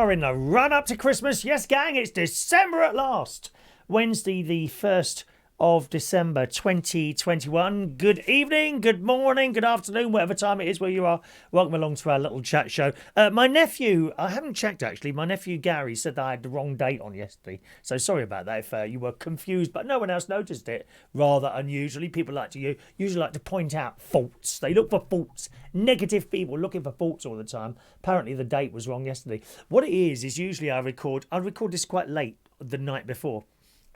are in the run-up to Christmas. Yes, gang, it's December at last. Wednesday, the 1st of December 2021. Good evening, good morning, good afternoon, whatever time it is where you are. Welcome along to our little chat show. My nephew, I haven't checked actually, my nephew Gary said that I had the wrong date on yesterday. So sorry about that if you were confused, but no one else noticed it. Rather unusually, people usually like to point out faults. They look for faults. Negative people looking for faults all the time. Apparently the date was wrong yesterday. What it is usually I record this quite late the night before.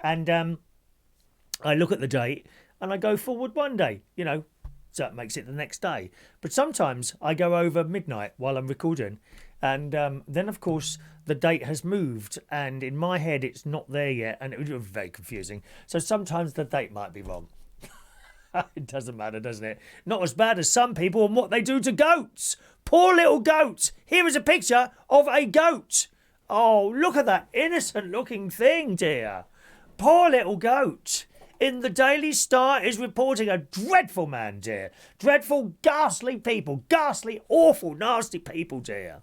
And I look at the date and I go forward one day, so it makes it the next day. But sometimes I go over midnight while I'm recording. And then, of course, the date has moved. And in my head, it's not there yet. And it was very confusing. So sometimes the date might be wrong. It doesn't matter, doesn't it? Not as bad as some people and what they do to goats. Poor little goat. Here is a picture of a goat. Oh, look at that innocent looking thing, dear. Poor little goat. In the Daily Star is reporting a dreadful man, dear. Dreadful, ghastly people. Ghastly, awful, nasty people, dear.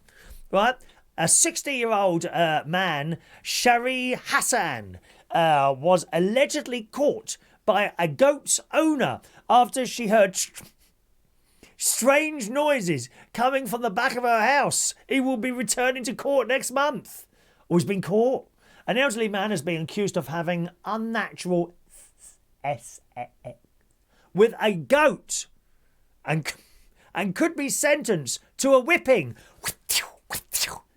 Right? A 60-year-old man, Shari Hassan, was allegedly caught by a goat's owner after she heard strange noises coming from the back of her house. He will be returning to court next month. Or he's been caught. An elderly man has been accused of having unnatural sex with a goat and could be sentenced to a whipping.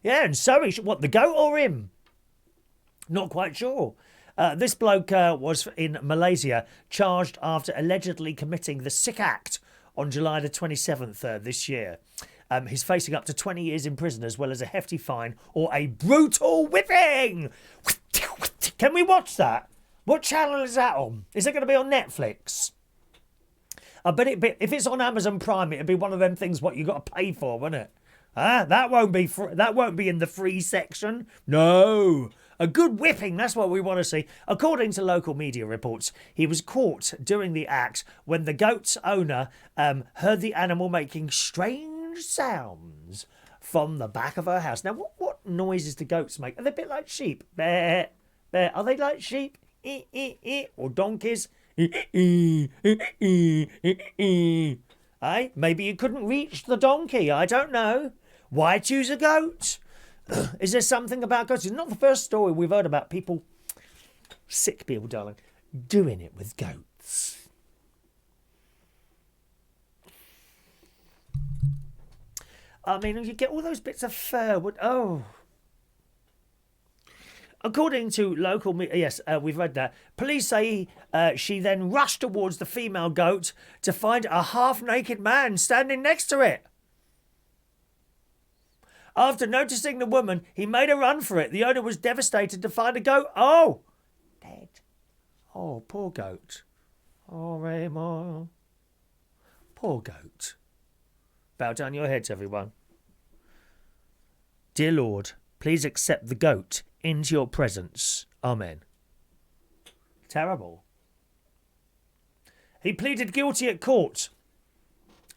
Yeah, and so the goat or him? Not quite sure. This bloke was in Malaysia, charged after allegedly committing the sick act on July the 27th this year. He's facing up to 20 years in prison as well as a hefty fine or a brutal whipping. Can we watch that? What channel is that on? Is it going to be on Netflix? I bet if it's on Amazon Prime, it'd be one of them things what you got to pay for, wouldn't it? That won't be in the free section. No. A good whipping, that's what we want to see. According to local media reports, he was caught doing the act when the goat's owner heard the animal making strange sounds from the back of her house. Now, what noises do goats make? Are they a bit like sheep? Bear. Are they like sheep? Or donkeys? Maybe you couldn't reach the donkey. I don't know. Why choose a goat? Is there something about goats? It's not the first story we've heard about people, sick people, darling, doing it with goats. I mean, you get all those bits of fur. According to local media, yes, we've read that. Police say she then rushed towards the female goat to find a half-naked man standing next to it. After noticing the woman, he made a run for it. The owner was devastated to find a goat. Oh, dead. Oh, poor goat. Oh, Raymond. Poor goat. Bow down your heads, everyone. Dear Lord, please accept the goat into your presence. Amen. Terrible. He pleaded guilty at court,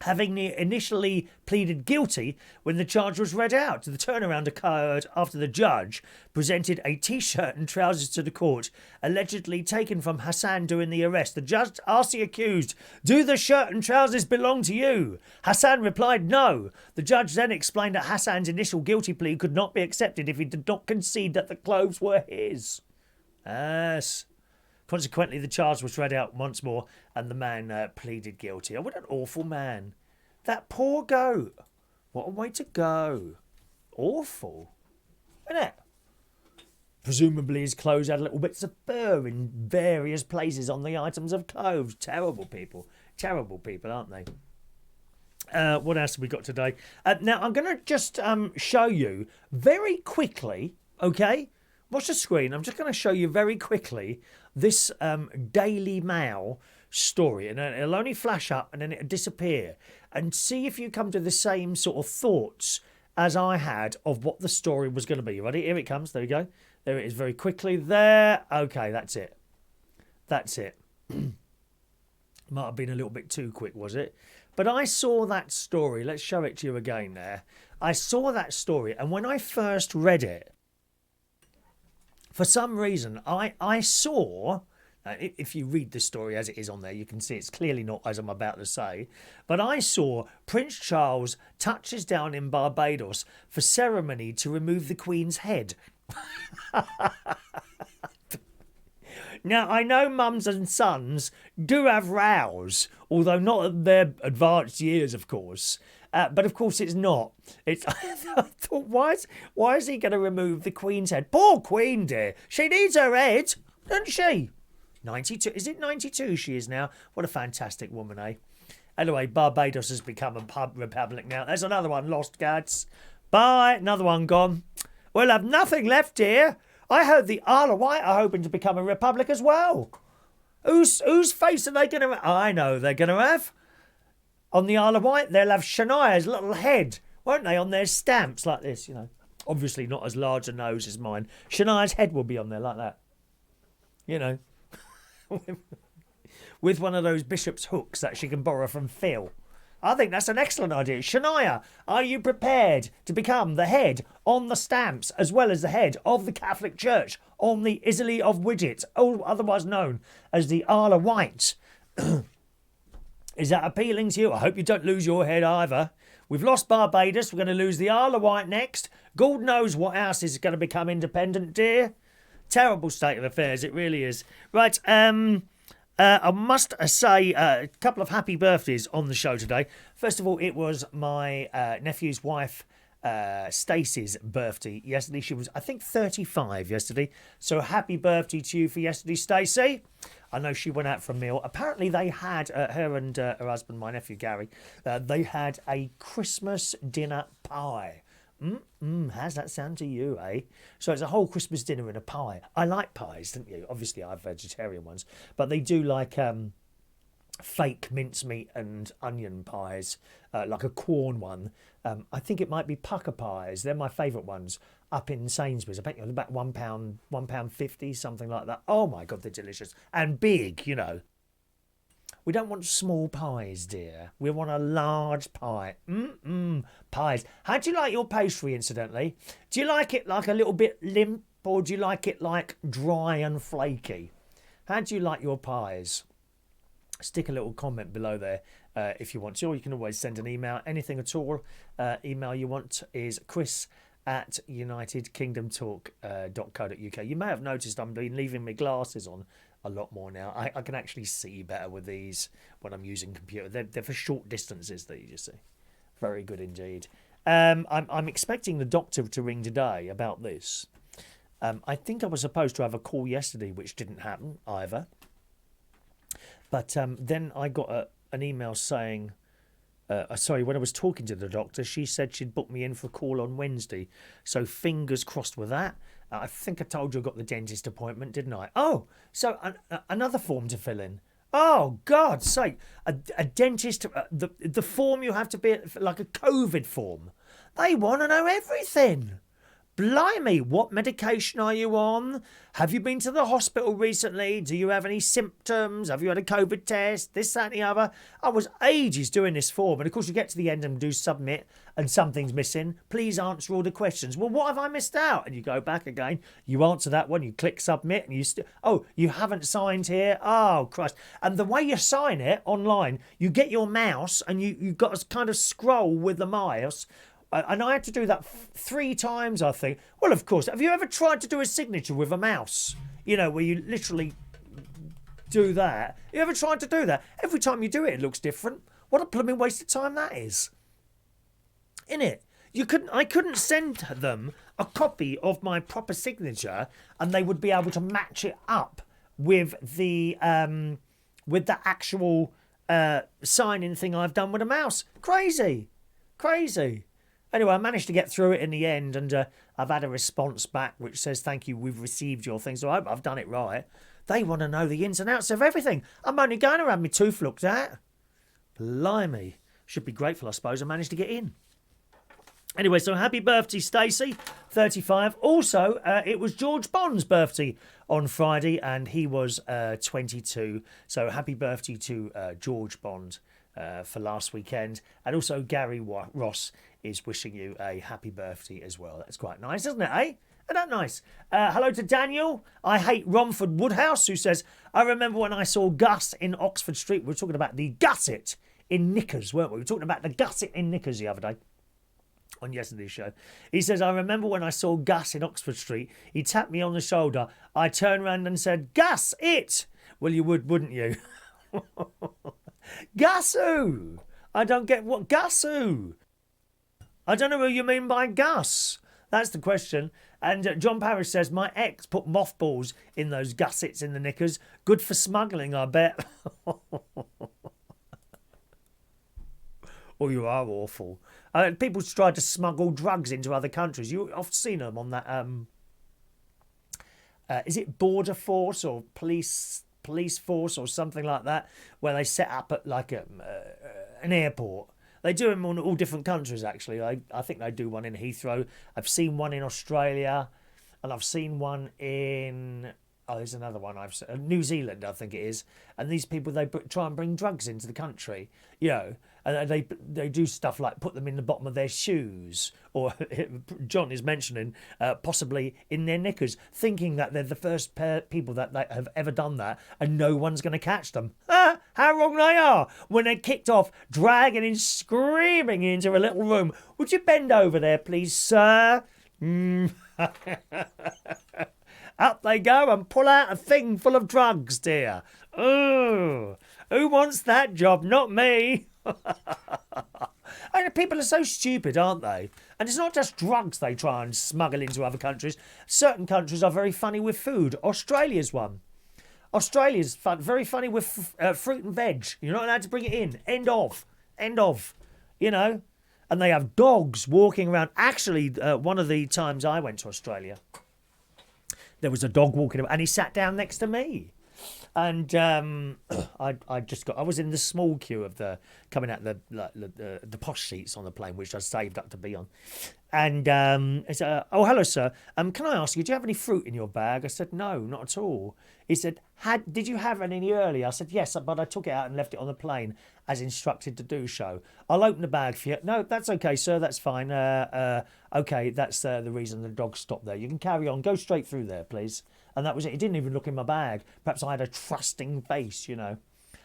having initially pleaded guilty when the charge was read out. The turnaround occurred after the judge presented a T-shirt and trousers to the court, allegedly taken from Hassan during the arrest. The judge asked the accused, "Do the shirt and trousers belong to you?" Hassan replied, "No." The judge then explained that Hassan's initial guilty plea could not be accepted if he did not concede that the clothes were his. Yes. Consequently, the charge was read out once more and the man pleaded guilty. Oh, what an awful man. That poor goat. What a way to go. Awful. Isn't it? Presumably his clothes had little bits of fur in various places on the items of clothes. Terrible people. Terrible people, aren't they? What else have we got today? Now, I'm going to just show you very quickly, okay? Watch the screen. I'm just going to show you very quickly this Daily Mail story. And it'll only flash up and then it'll disappear. And see if you come to the same sort of thoughts as I had of what the story was going to be. You ready? Here it comes. There you go. There it is very quickly. There. Okay, that's it. That's it. Might have been a little bit too quick, was it? But I saw that story. Let's show it to you again there. I saw that story, and when I first read it, for some reason, I saw, if you read the story as it is on there, you can see it's clearly not as I'm about to say, but I saw Prince Charles touches down in Barbados for ceremony to remove the Queen's head. Now, I know mums and sons do have rows, although not at their advanced years, of course. But of course it's not. It's. I thought, why is he going to remove the Queen's head? Poor Queen, dear. She needs her head, doesn't she? 92. Is it 92 she is now? What a fantastic woman, eh? Anyway, Barbados has become a republic now. There's another one lost, Gads. Bye. Another one gone. We'll have nothing left here. I heard the Isle of Wight are hoping to become a republic as well. Whose face are they going to... I know they're going to have. On the Isle of Wight, they'll have Shania's little head, won't they, on their stamps like this, you know. Obviously not as large a nose as mine. Shania's head will be on there like that. You know. With one of those bishop's hooks that she can borrow from Phil. I think that's an excellent idea. Shania, are you prepared to become the head on the stamps as well as the head of the Catholic Church on the Isle of Widget, otherwise known as the Isle of Wight? Is that appealing to you? I hope you don't lose your head either. We've lost Barbados. We're going to lose the Isle of Wight next. God knows what else is going to become independent, dear. Terrible state of affairs. It really is. Right, I must say a couple of happy birthdays on the show today. First of all, it was my nephew's wife, Stacey's birthday yesterday. She was, I think, 35 yesterday. So happy birthday to you for yesterday, Stacey. I know she went out for a meal. Apparently they had, her and her husband, my nephew Gary, they had a Christmas dinner pie. How's that sound to you, eh? So it's a whole Christmas dinner and a pie. I like pies, don't you? Obviously I have vegetarian ones, but they do like fake mincemeat and onion pies, like a corn one. I think it might be pucker pies. They're my favourite ones up in Sainsbury's. I bet you're about £1.50, something like that. Oh my God, they're delicious and big, you know. We don't want small pies, dear. We want a large pie. Pies. How do you like your pastry, incidentally? Do you like it like a little bit limp, or do you like it like dry and flaky? How do you like your pies? Stick a little comment below there if you want to, or you can always send an email. Anything at all. Email you want is chris@unitedkingdomtalk.co.uk. You may have noticed I'm leaving my glasses on a lot more now. I can actually see better with these when I'm using computer. They're for short distances that you just see. Very good indeed. I'm expecting the doctor to ring today about this. I think I was supposed to have a call yesterday, which didn't happen either. But then I got an email saying, when I was talking to the doctor, she said she'd booked me in for a call on Wednesday. So fingers crossed with that. I think I told you I got the dentist appointment, didn't I? Oh, so another form to fill in. Oh, God's sake. A dentist, the form you have to be, like a COVID form. They want to know everything. Blimey, what medication are you on? Have you been to the hospital recently? Do you have any symptoms? Have you had a COVID test? This, that and the other. I was ages doing this form, and of course you get to the end and do submit and something's missing. Please answer all the questions. Well, what have I missed out? And you go back again. You answer that one, you click submit, and you haven't signed here. Oh, Christ. And the way you sign it online, you get your mouse and you've got to kind of scroll with the mouse. And I had to do that 3 times, I think. Well, of course. Have you ever tried to do a signature with a mouse? You know, where you literally do that. You ever tried to do that? Every time you do it, it looks different. What a blooming waste of time that is. Innit? I couldn't send them a copy of my proper signature and they would be able to match it up with the actual signing thing I've done with a mouse. Crazy. Anyway, I managed to get through it in the end, and I've had a response back which says, thank you, we've received your thing, so I hope I've done it right. They want to know the ins and outs of everything. I'm only going to have my tooth looked at. Blimey. Should be grateful, I suppose, I managed to get in. Anyway, so happy birthday, Stacey, 35. Also, it was George Bond's birthday on Friday, and he was 22. So happy birthday to George Bond. for last weekend. And also Gary Ross is wishing you a happy birthday as well. That's quite nice, isn't it, eh? Isn't that nice? Hello to Daniel. I hate Romford Woodhouse, who says, I remember when I saw Gus in Oxford Street. We were talking about the gusset in knickers, weren't we? We were talking about the gusset in knickers the other day on yesterday's show. He says, I remember when I saw Gus in Oxford Street. He tapped me on the shoulder. I turned around and said, Gus, it! Well, you would, wouldn't you? Gus who? I don't get what Gus who? I don't know who you mean by Gus. That's the question. And John Parrish says, my ex put mothballs in those gussets in the knickers. Good for smuggling, I bet. Oh, you are awful. People try to smuggle drugs into other countries. You've often seen them on that, is it Border Force or Police Force or something like that, where they set up at like an airport. They do them on all different countries, actually. I think they do one in Heathrow. I've seen one in Australia, and I've seen one in... Oh, there's another one I've seen. New Zealand, I think it is. And these people, they try and bring drugs into the country, you know. And they do stuff like put them in the bottom of their shoes. Or John is mentioning possibly in their knickers, thinking that they're the first people that have ever done that and no one's going to catch them. Ah, how wrong they are. When they're kicked off, dragging and screaming into a little room. Would you bend over there, please, sir? Up they go and pull out a thing full of drugs, dear. Oh, who wants that job? Not me. And people are so stupid, aren't they? And it's not just drugs they try and smuggle into other countries. Certain countries are very funny with food. Australia's one. Australia's very funny with fruit and veg. You're not allowed to bring it in. End of. You know? And they have dogs walking around. Actually, one of the times I went to Australia, there was a dog walking around and he sat down next to me. And I was in the small queue of coming out the posh seats on the plane, which I saved up to be on. And he said, oh, hello, sir. Can I ask you, do you have any fruit in your bag? I said, no, not at all. He said, did you have any earlier? I said, yes, but I took it out and left it on the plane as instructed to do so. I'll open the bag for you. No, that's okay, sir. That's fine. Okay, that's the reason the dog stopped there. You can carry on. Go straight through there, please. And that was it. He didn't even look in my bag. Perhaps I had a trusting face, you know.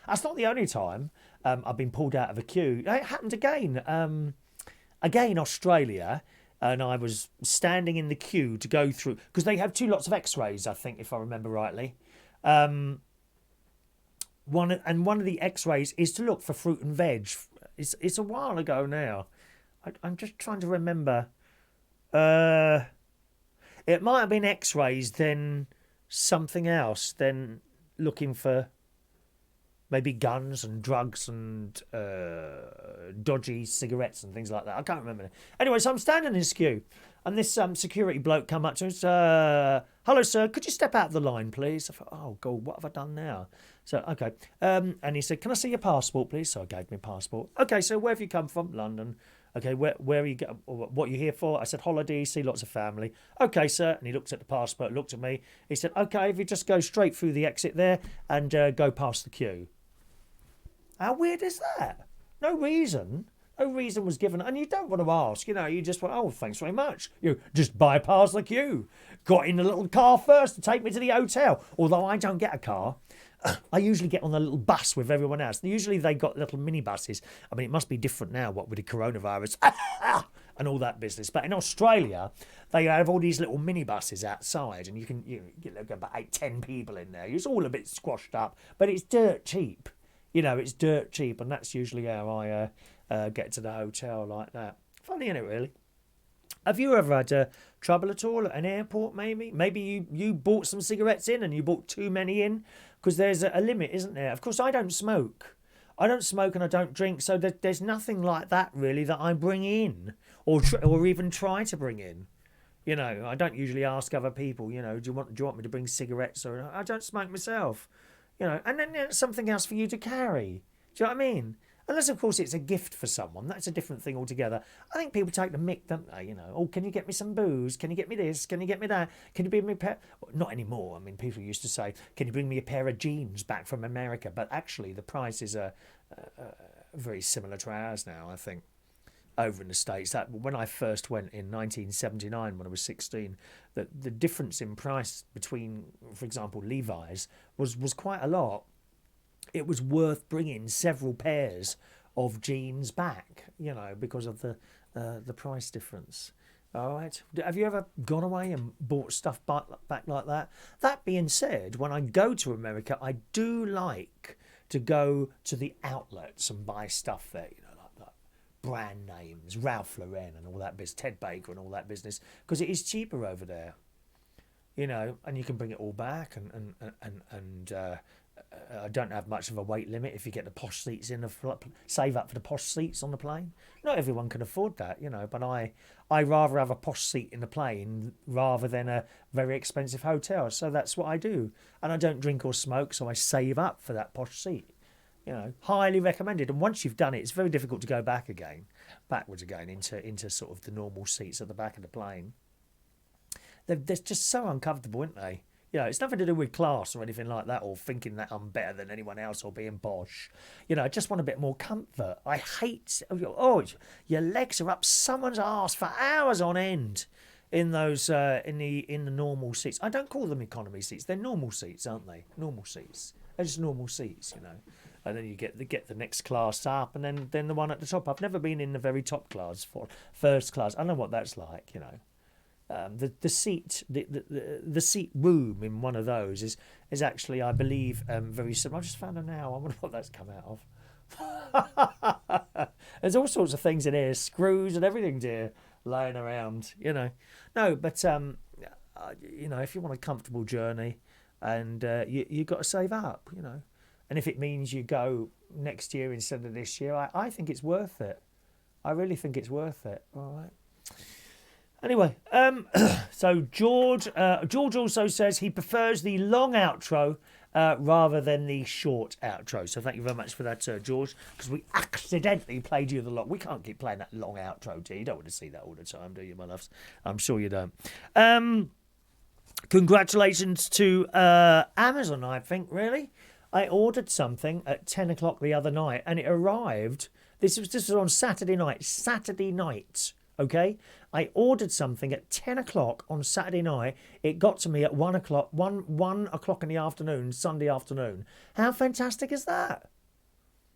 That's not the only time I've been pulled out of a queue. It happened again. Again, Australia. And I was standing in the queue to go through... Because they have two lots of x-rays, I think, if I remember rightly. One of the x-rays is to look for fruit and veg. It's a while ago now. I'm just trying to remember. It might have been x-rays, then something else, then looking for maybe guns and drugs and dodgy cigarettes and things like that. I can't remember. Anyway, so I'm standing in this queue, and this security bloke come up to us. Hello, sir. Could you step out of the line, please? I thought, oh, God, what have I done now? So, okay. And he said, can I see your passport, please? So I gave him a passport. Okay, so where have you come from? London. Okay, where are you going? What are you here for? I said, holiday, see lots of family. Okay, sir. And he looked at the passport, looked at me. He said, okay, if you just go straight through the exit there and go past the queue. How weird is that? No reason. No reason was given. And you don't want to ask, you know, you just want, oh, thanks very much. You just bypass the queue. Got in a little car first to take me to the hotel. Although I don't get a car. I usually get on a little bus with everyone else. Usually they got little minibuses. I mean, it must be different now, what with the coronavirus and all that business. But in Australia, they have all these little minibuses outside, and you get about 8-10 people in there. It's all a bit squashed up, but it's dirt cheap. You know, it's dirt cheap, and that's usually how I get to the hotel like that. Funny, isn't it, really? Have you ever had trouble at all at an airport, maybe? Maybe you bought some cigarettes in and you bought too many in? Because there's a limit, isn't there? Of course, I don't smoke. I don't smoke and I don't drink, so there's nothing like that, really, that I bring in or even try to bring in. You know, I don't usually ask other people, you know, do you want me to bring cigarettes? Or I don't smoke myself. You know, and then there's something else for you to carry. Do you know what I mean? Unless, of course, it's a gift for someone. That's a different thing altogether. I think people take the mick, don't they? You know, oh, can you get me some booze? Can you get me this? Can you get me that? Can you bring me a pair... Well, not anymore. I mean, people used to say, can you bring me a pair of jeans back from America? But actually, the prices are very similar to ours now, I think, over in the States. That when I first went in 1979, when I was 16, the difference in price between, for example, Levi's was quite a lot. It was worth bringing several pairs of jeans back, because of the price difference. All right. Have you ever gone away and bought stuff back like that? That being said, when I go to America, I do like to go to the outlets and buy stuff there, like brand names, Ralph Lauren and all that business, Ted Baker and all that business, because it is cheaper over there, and you can bring it all back and I don't have much of a weight limit if you get the posh seats save up for the posh seats on the plane. Not everyone can afford that, but I rather have a posh seat in the plane rather than a very expensive hotel. So that's what I do. And I don't drink or smoke, so I save up for that posh seat. Highly recommended. And once you've done it, it's very difficult to go backwards again into sort of the normal seats at the back of the plane. They're just so uncomfortable, aren't they? It's nothing to do with class or anything like that, or thinking that I'm better than anyone else or being posh. I just want a bit more comfort. I hate, your legs are up someone's arse for hours on end in those in the normal seats. I don't call them economy seats. They're normal seats, aren't they? Normal seats. They're just normal seats, And then you get the next class up, and then the one at the top. I've never been in the very top class, for first class. I know what that's like, The seat room in one of those is actually, I believe, very similar. I've just found her now. I wonder what that's come out of. There's all sorts of things in here, screws and everything, dear, laying around. No, but if you want a comfortable journey, and you got to save up, and if it means you go next year instead of this year, I think it's worth it. I really think it's worth it. All right. Anyway, so George also says he prefers the long outro rather than the short outro. So thank you very much for that, George, because we accidentally played you the long. We can't keep playing that long outro, do you? You don't want to see that all the time, do you, my loves? I'm sure you don't. Congratulations to Amazon, I think, really. I ordered something at 10 o'clock the other night, and it arrived. This was on Saturday night. Okay, I ordered something at 10 o'clock on Saturday night. It got to me at 1 o'clock in the afternoon, Sunday afternoon. How fantastic is that?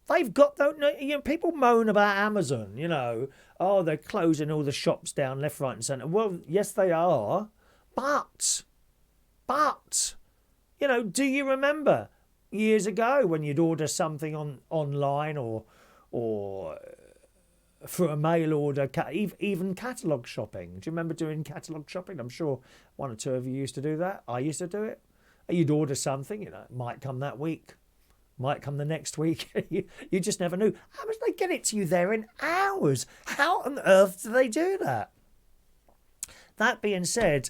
They've got, people moan about Amazon, they're closing all the shops down left, right and centre. Well, yes, they are. But, do you remember years ago when you'd order something online or for a mail order, even catalogue shopping? Do you remember doing catalogue shopping? I'm sure one or two of you used to do that. I used to do it. You'd order something, it might come that week, might come the next week. you just never knew. How much they get it to you there in hours? How on earth do they do that? That being said,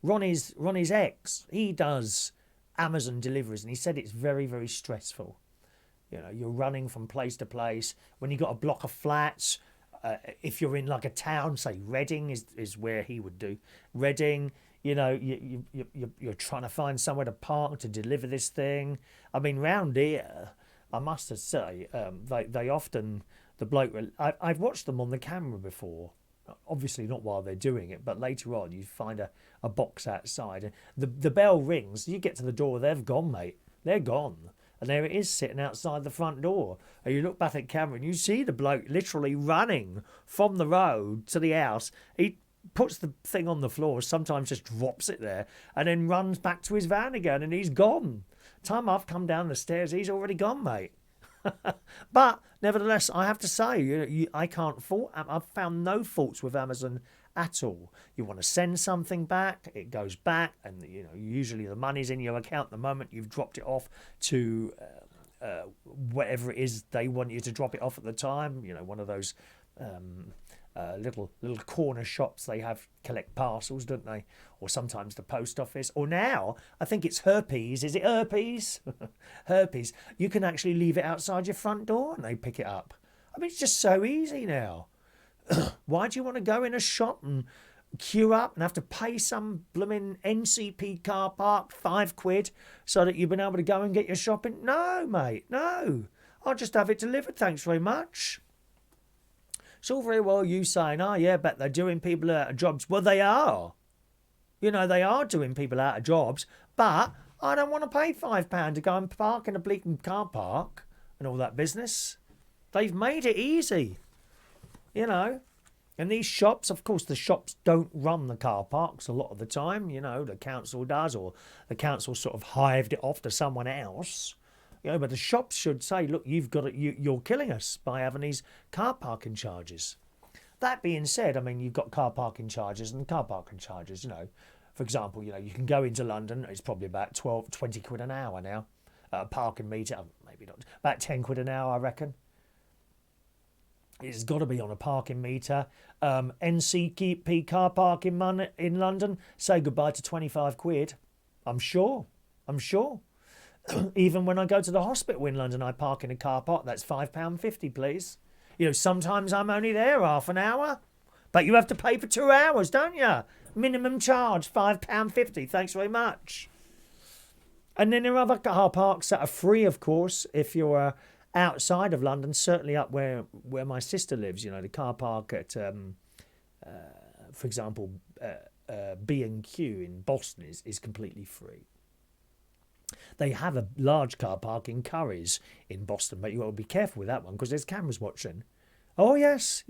Ronnie's ex, he does Amazon deliveries, and he said it's very, very stressful. You're running from place to place. When you got a block of flats, if you're in like a town, say Reading is where he would do Reading. You're trying to find somewhere to park to deliver this thing. I mean, round here, I must say, they often, the bloke. I've watched them on the camera before. Obviously not while they're doing it, but later on you find a box outside, and the bell rings. You get to the door, they've gone, mate. They're gone. And there it is, sitting outside the front door. And you look back at camera and you see the bloke literally running from the road to the house. He puts the thing on the floor, sometimes just drops it there, and then runs back to his van again, and he's gone. Time I've come down the stairs, he's already gone, mate. But nevertheless, I have to say, I can't fault. I've found no faults with Amazon at all. You want to send something back, it goes back, and usually the money's in your account the moment you've dropped it off to whatever it is they want you to drop it off at the time. One of those little corner shops they have collect parcels, don't they? Or sometimes the post office. Or now, I think it's Herpes. Is it Herpes? Herpes. You can actually leave it outside your front door and they pick it up. I mean, it's just so easy now. Why do you want to go in a shop and queue up and have to pay some blooming NCP car park £5 so that you've been able to go and get your shopping? No, mate, no. I'll just have it delivered, thanks very much. It's all very well you saying, oh yeah, but they're doing people out of jobs. Well, they are. You know, they are doing people out of jobs, but I don't want to pay £5 to go and park in a bleaking car park and all that business. They've made it easy, you know. And these shops, of course, the shops don't run the car parks a lot of the time. You know, the council does, or the council sort of hived it off to someone else. You know, but the shops should say, look, you're killing us by having these car parking charges. That being said, I mean, you've got car parking charges and car parking charges, you know. For example, you know, you can go into London, it's probably about 20 quid an hour now. A parking meter, maybe not, about 10 quid an hour, I reckon. It's got to be on a parking meter. NCP car park in London, say goodbye to 25 quid. I'm sure. Even when I go to the hospital in London, I park in a car park. That's £5.50, please. You know, sometimes I'm only there half an hour. But you have to pay for 2 hours, don't you? Minimum charge, £5.50. Thanks very much. And then there are other car parks that are free, of course, if you're outside of London, certainly up where my sister lives. You know, the car park at, for example, B&Q in Boston is completely free. They have a large car park in Curry's in Boston, but you've got to be careful with that one because there's cameras watching. Oh, yes,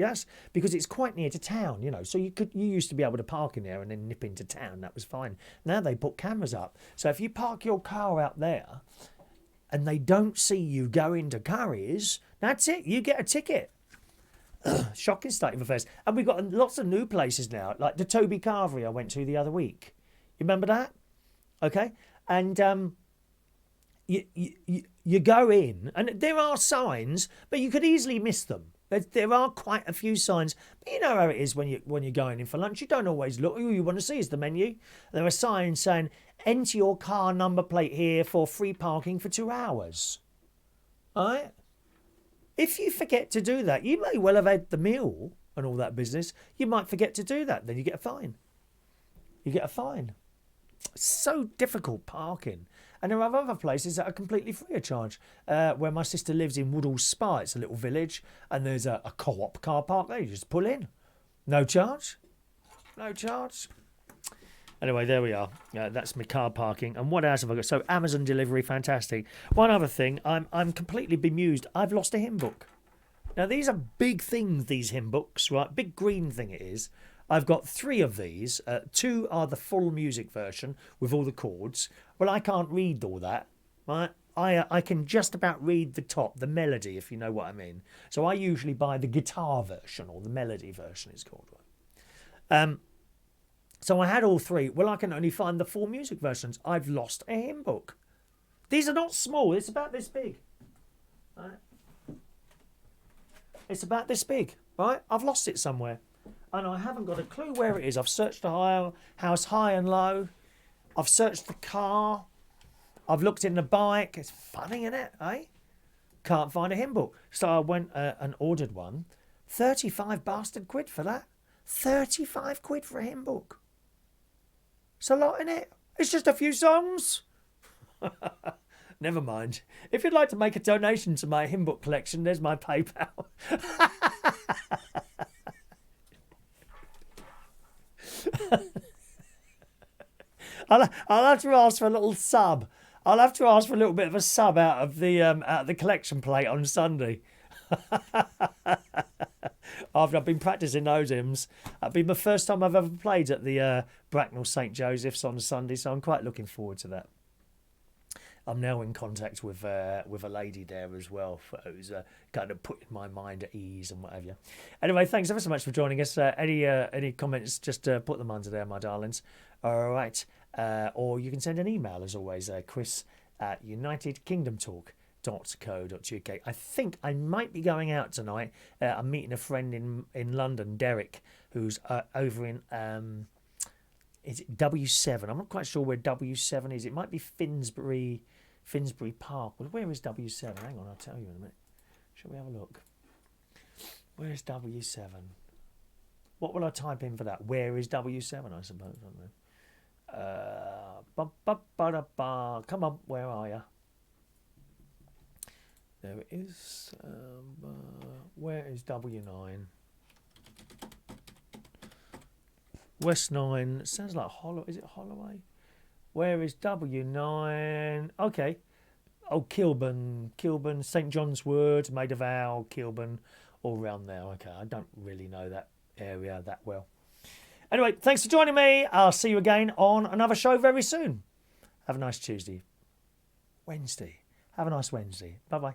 because it's quite near to town, you know. So you used to be able to park in there and then nip into town. That was fine. Now they put cameras up. So if you park your car out there and they don't see you go into Curry's, that's it. You get a ticket. Shocking state of affairs. And we've got lots of new places now, like the Toby Carvery I went to the other week. You remember that? Okay. And you go in, and there are signs, but you could easily miss them. There are quite a few signs, but you know how it is when you're going in for lunch. You don't always look. All you want to see is the menu. There are signs saying, enter your car number plate here for free parking for 2 hours. All right? If you forget to do that, you may well have had the meal and all that business. You might forget to do that. Then you get a fine. It's so difficult parking. And there are other places that are completely free of charge. Where my sister lives in Woodall Spa, it's a little village, and there's a co-op car park there. You just pull in. No charge. Anyway, there we are. That's my car parking. And what else have I got? So Amazon delivery, fantastic. One other thing, I'm completely bemused. I've lost a hymn book. Now, these are big things, these hymn books, right? Big green thing it is. I've got 3 of these. 2 are the full music version with all the chords. Well, I can't read all that, right? I can just about read the top, the melody, if you know what I mean. So I usually buy the guitar version, or the melody version it's called. So I had all 3. Well, I can only find the full music versions. I've lost a hymn book. These are not small. It's about this big. Right? It's about this big, right? I've lost it somewhere. And I haven't got a clue where it is. I've searched the house high and low. I've searched the car. I've looked in the bike. It's funny, isn't it, eh? Can't find a hymn book. So I went and ordered one. 35 bastard quid for that. 35 quid for a hymn book. It's a lot, innit? It's just a few songs. Never mind. If you'd like to make a donation to my hymn book collection, there's my PayPal. I'll have to ask for a little sub. I'll have to ask for a little bit of a sub out of the collection plate on Sunday. After I've been practising those hymns, that'll be the first time I've ever played at the Bracknell St Joseph's on Sunday, so I'm quite looking forward to that. I'm now in contact with a lady there as well, who's kind of putting my mind at ease and what have you. Anyway, thanks ever so much for joining us. Any comments, just put them under there, my darlings. All right. Or you can send an email, as always, chris@unitedkingdomtalk.co.uk. I think I might be going out tonight. I'm meeting a friend in London, Derek, who's over in... is it W7? I'm not quite sure where W7 is. It might be Finsbury Park. Well, where is W7? Hang on, I'll tell you in a minute. Shall we have a look? Where is W7? What will I type in for that? Where is W7, I suppose? I don't know. Come on, where are you? There it is. Where is W9? West 9. Sounds like Is it Holloway? Where is W9? Okay. Oh, Kilburn, St John's Wood, Maid of Owl, Kilburn, all round there. Okay, I don't really know that area that well. Anyway, thanks for joining me. I'll see you again on another show very soon. Have a nice Wednesday. Have a nice Wednesday. Bye-bye.